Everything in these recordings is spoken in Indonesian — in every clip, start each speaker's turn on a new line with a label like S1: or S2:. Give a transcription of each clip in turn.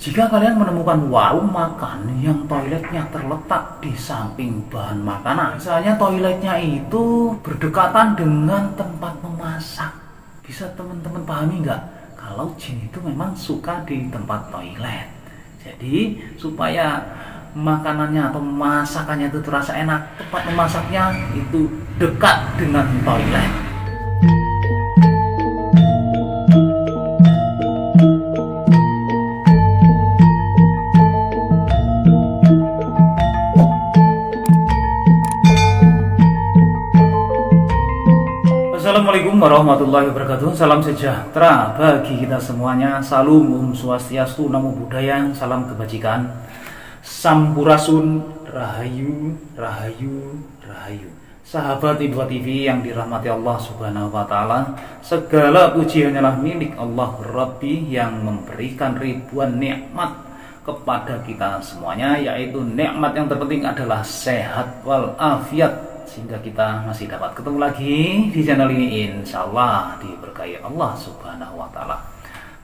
S1: Jika kalian menemukan warung makan yang toiletnya terletak di samping bahan makanan, misalnya toiletnya itu berdekatan dengan tempat memasak, bisa teman-teman pahami nggak? Kalau jin itu memang suka di tempat toilet. Jadi supaya makanannya atau masakannya itu terasa enak, tempat memasaknya itu dekat dengan toilet. Assalamualaikum warahmatullahi wabarakatuh. Salam sejahtera bagi kita semuanya. Salam Swastiastu, Namo Buddhaya, salam kebajikan. Sampurasun, Rahayu, Rahayu, Rahayu. Sahabat Ibu TV yang dirahmati Allah Subhanahu wa taala, segala puji hanyalah milik Allah Rabbi yang memberikan ribuan nikmat kepada kita semuanya, yaitu nikmat yang terpenting adalah sehat walafiat, sehingga kita masih dapat ketemu lagi di channel ini, insya Allah diberkahi Allah Subhanahu wa ta'ala.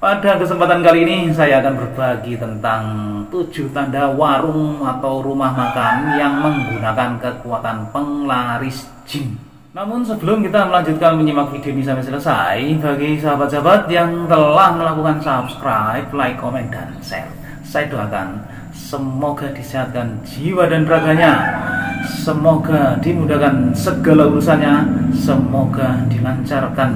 S1: Pada kesempatan kali ini saya akan berbagi tentang 7 tanda warung atau rumah makan yang menggunakan kekuatan penglaris jin. Namun sebelum kita melanjutkan menyimak video ini sampai selesai, bagi sahabat-sahabat yang telah melakukan subscribe, like, komen, dan share, saya doakan semoga disehatkan jiwa dan raganya, semoga dimudahkan segala urusannya, semoga dilancarkan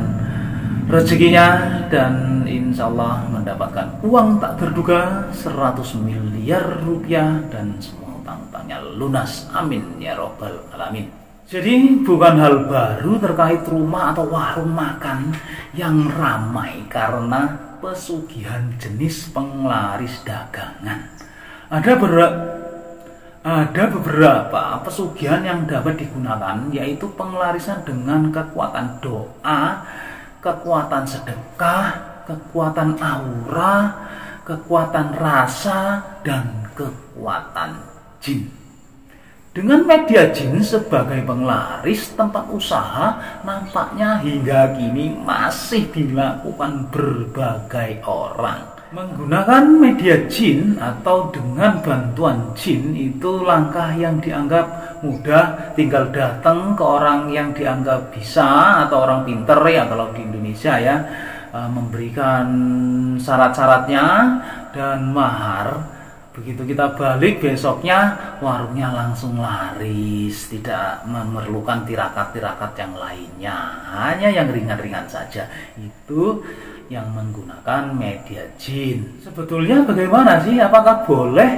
S1: rezekinya, dan insya Allah mendapatkan uang tak terduga 100 miliar rupiah dan semua utang-utangnya lunas. Amin ya robbal alamin. Jadi bukan hal baru terkait rumah atau warung makan yang ramai karena pesugihan jenis penglaris dagangan. Ada beberapa pesugihan yang dapat digunakan, yaitu pengelarisan dengan kekuatan doa, kekuatan sedekah, kekuatan aura, kekuatan rasa, dan kekuatan jin. Dengan media jin sebagai penglaris tempat usaha, nampaknya hingga kini masih dilakukan berbagai orang. Menggunakan media jin atau dengan bantuan jin itu langkah yang dianggap mudah, tinggal datang ke orang yang dianggap bisa atau orang pinter ya kalau di Indonesia ya, memberikan syarat-syaratnya dan mahar. Begitu kita balik besoknya warungnya langsung laris, tidak memerlukan tirakat-tirakat yang lainnya, hanya yang ringan-ringan saja. Itu yang menggunakan media jin. Sebetulnya bagaimana sih? Apakah boleh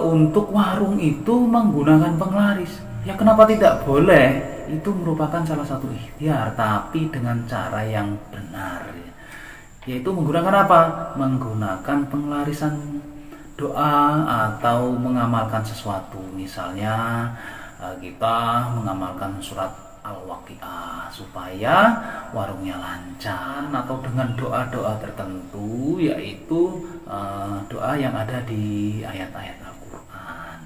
S1: untuk warung itu menggunakan penglaris? Ya kenapa tidak boleh? Itu merupakan salah satu ikhtiar, tapi dengan cara yang benar, yaitu menggunakan apa? Menggunakan penglarisan doa atau mengamalkan sesuatu. Misalnya kita mengamalkan surat Al-Waqiah supaya warungnya lancar, atau dengan doa-doa tertentu, yaitu doa yang ada di ayat-ayat Al-Quran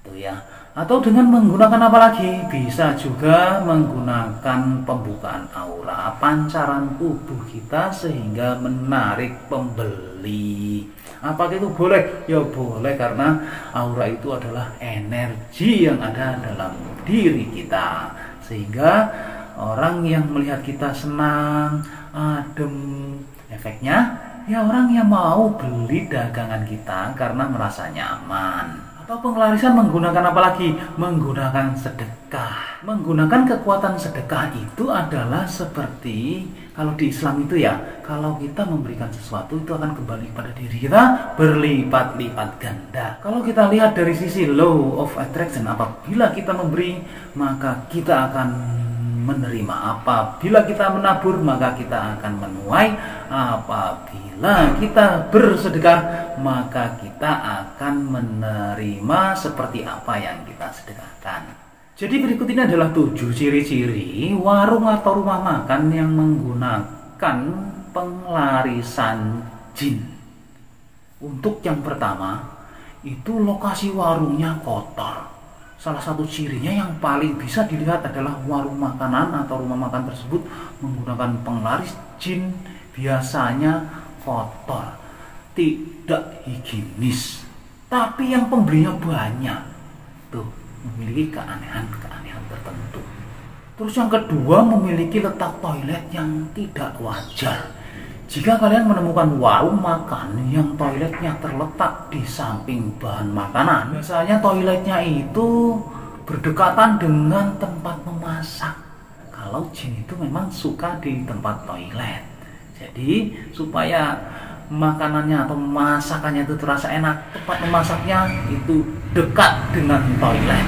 S1: itu ya. Atau dengan menggunakan apa lagi? Bisa juga menggunakan pembukaan aura, pancaran tubuh kita sehingga menarik pembeli. Apakah itu boleh? Ya boleh, karena aura itu adalah energi yang ada dalam diri kita, sehingga orang yang melihat kita senang, adem, efeknya ya orang yang mau beli dagangan kita karena merasa nyaman. Atau pengelarisan menggunakan apa lagi? Menggunakan sedekah. Menggunakan kekuatan sedekah itu adalah seperti kalau di Islam itu ya, kalau kita memberikan sesuatu itu akan kembali pada diri kita berlipat-lipat ganda. Kalau kita lihat dari sisi law of attraction, apabila kita memberi maka kita akan menerima, apabila kita menabur maka kita akan menuai, apabila kita bersedekah maka kita akan menerima seperti apa yang kita sedekahkan. Jadi berikut ini adalah 7 ciri-ciri warung atau rumah makan yang menggunakan penglarisan jin. Untuk yang pertama, itu lokasi warungnya kotor. Salah satu cirinya yang paling bisa dilihat adalah warung makanan atau rumah makan tersebut menggunakan penglaris jin biasanya kotor. tidak higienis, tapi yang pembelinya banyak, tuh memiliki keanehan-keanehan tertentu. Terus yang kedua, memiliki letak toilet yang tidak wajar. Jika kalian menemukan warung makan yang toiletnya terletak di samping bahan makanan, biasanya toiletnya itu berdekatan dengan tempat memasak. Kalau jin itu memang suka di tempat toilet. Jadi supaya makanannya atau masakannya itu terasa enak, tempat memasaknya itu dekat dengan toilet.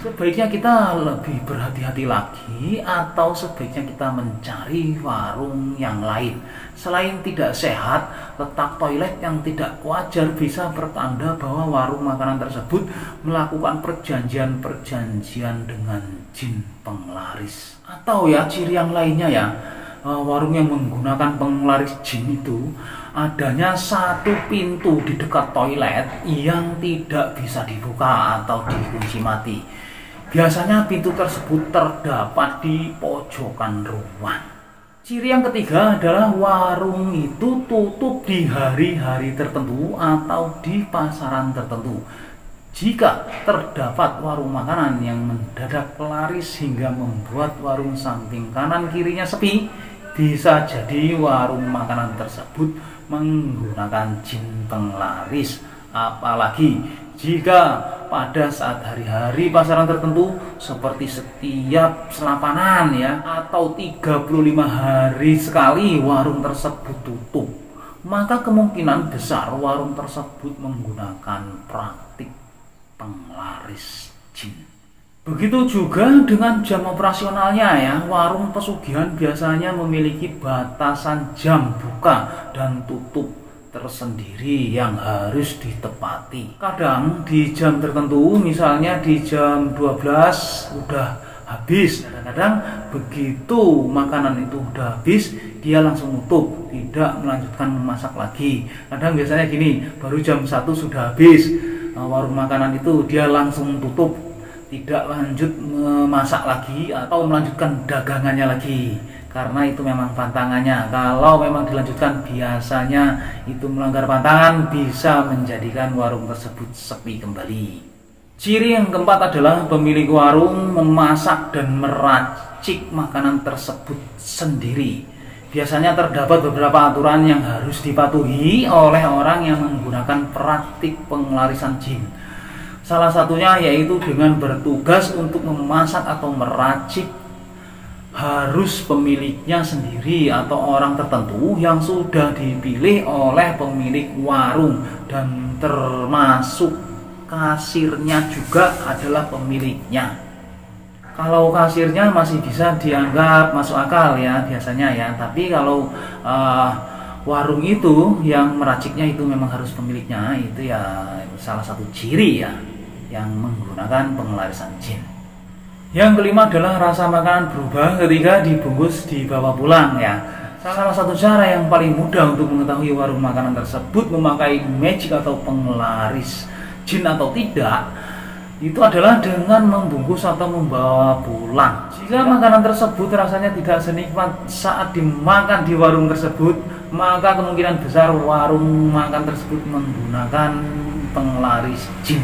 S1: Sebaiknya kita lebih berhati-hati lagi, atau sebaiknya kita mencari warung yang lain. Selain tidak sehat, letak toilet yang tidak wajar bisa bertanda bahwa warung makanan tersebut melakukan perjanjian-perjanjian dengan jin penglaris. Atau ya, ciri yang lainnya ya, warung yang menggunakan penglaris jin itu adanya satu pintu di dekat toilet yang tidak bisa dibuka atau dikunci mati. Biasanya pintu tersebut terdapat di pojokan ruang. Ciri yang ketiga adalah warung itu tutup di hari-hari tertentu atau di pasaran tertentu. Jika terdapat warung makanan yang mendadak laris hingga membuat warung samping kanan kirinya sepi, bisa jadi warung makanan tersebut menggunakan jin penglaris. Apalagi jika pada saat hari-hari pasaran tertentu seperti setiap selapanan ya, atau 35 hari sekali warung tersebut tutup, maka kemungkinan besar warung tersebut menggunakan praktik penglaris jin. Begitu juga dengan jam operasionalnya ya. Warung pesugihan biasanya memiliki batasan jam buka dan tutup tersendiri yang harus ditepati. Kadang di jam tertentu, misalnya di jam 12 udah habis. Kadang-kadang begitu makanan itu udah habis, dia langsung tutup, tidak melanjutkan memasak lagi. Kadang biasanya gini, baru jam 1 sudah habis warung makanan itu, dia langsung tutup, tidak lanjut memasak lagi atau melanjutkan dagangannya lagi. Karena itu memang pantangannya. Kalau memang dilanjutkan, biasanya itu melanggar pantangan, bisa menjadikan warung tersebut sepi kembali. Ciri yang keempat adalah pemilik warung memasak dan meracik makanan tersebut sendiri. Biasanya terdapat beberapa aturan yang harus dipatuhi oleh orang yang menggunakan praktik penglarisan jin. Salah satunya yaitu dengan bertugas untuk memasak atau meracik harus pemiliknya sendiri atau orang tertentu yang sudah dipilih oleh pemilik warung, dan termasuk kasirnya juga adalah pemiliknya. Kalau kasirnya masih bisa dianggap masuk akal ya biasanya ya, tapi kalau warung itu yang meraciknya itu memang harus pemiliknya, itu ya salah satu ciri ya yang menggunakan penglarisan jin. Yang kelima adalah rasa makanan berubah ketika dibungkus dibawa pulang ya. Salah satu cara yang paling mudah untuk mengetahui warung makanan tersebut memakai magic atau penglaris jin atau tidak, itu adalah dengan membungkus atau membawa pulang. Jika makanan tersebut rasanya tidak senikmat saat dimakan di warung tersebut, maka kemungkinan besar warung makan tersebut menggunakan penglaris jin.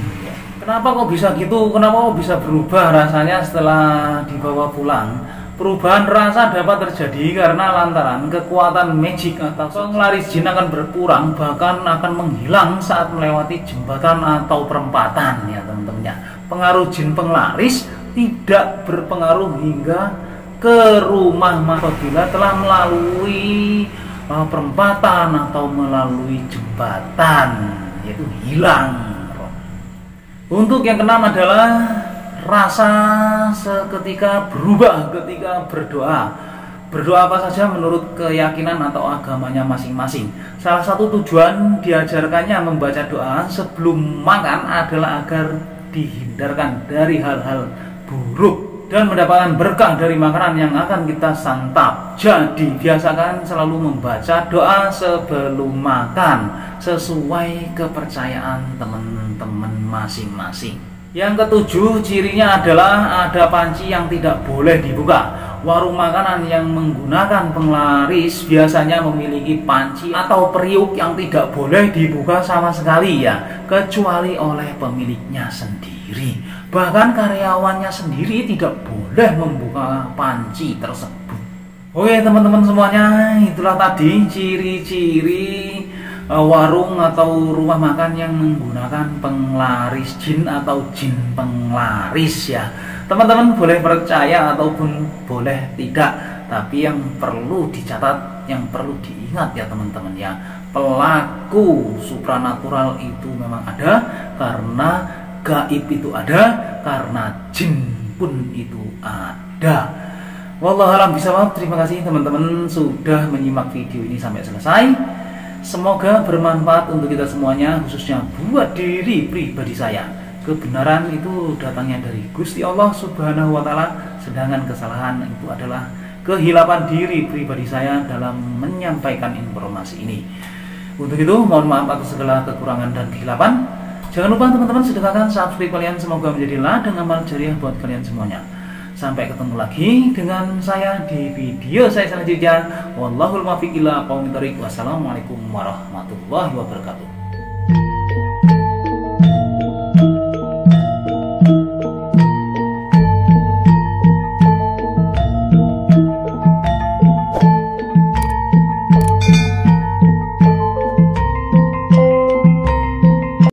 S1: Kenapa kok bisa gitu? Kenapa kok bisa berubah rasanya setelah dibawa pulang? Perubahan rasa dapat terjadi karena lantaran kekuatan magic atau penglaris jin akan berkurang, bahkan akan menghilang saat melewati jembatan atau perempatan ya teman-teman ya. Pengaruh jin penglaris tidak berpengaruh hingga ke rumah apabila telah melalui perempatan atau melalui jembatan, yaitu hilang. Untuk yang keenam adalah rasa seketika berubah ketika berdoa. Berdoa apa saja menurut keyakinan atau agamanya masing-masing. Salah satu tujuan diajarkannya membaca doa sebelum makan adalah agar dihindarkan dari hal-hal buruk dan mendapatkan berkah dari makanan yang akan kita santap. Jadi biasakan selalu membaca doa sebelum makan sesuai kepercayaan teman-teman masing-masing. Yang ketujuh, cirinya adalah ada panci yang tidak boleh dibuka. Warung makanan yang menggunakan penglaris biasanya memiliki panci atau periuk yang tidak boleh dibuka sama sekali ya, kecuali oleh pemiliknya sendiri. Bahkan karyawannya sendiri tidak boleh membuka panci tersebut. Oke teman-teman semuanya, itulah tadi ciri-ciri warung atau rumah makan yang menggunakan penglaris jin atau jin penglaris ya. Teman-teman boleh percaya ataupun boleh tidak, tapi yang perlu dicatat, yang perlu diingat ya teman-teman ya, pelaku supranatural itu memang ada karena gaib itu ada, karena jin pun itu ada. Wallahualam bishawab. Terima kasih teman-teman sudah menyimak video ini sampai selesai. Semoga bermanfaat untuk kita semuanya, khususnya buat diri pribadi saya. Kebenaran itu datangnya dari Gusti Allah Subhanahu wa Ta'ala, sedangkan kesalahan itu adalah kehilapan diri pribadi saya dalam menyampaikan informasi ini. Untuk itu, mohon maaf atas segala kekurangan dan kehilapan. Jangan lupa teman-teman sedekahkan subscribe kalian, semoga menjadi ladang amal jariah buat kalian semuanya. Sampai ketemu lagi dengan saya di video saya selanjutnya. Wallahul muwaffiq ila aqwamit thoriq. Wassalamualaikum warahmatullahi wabarakatuh.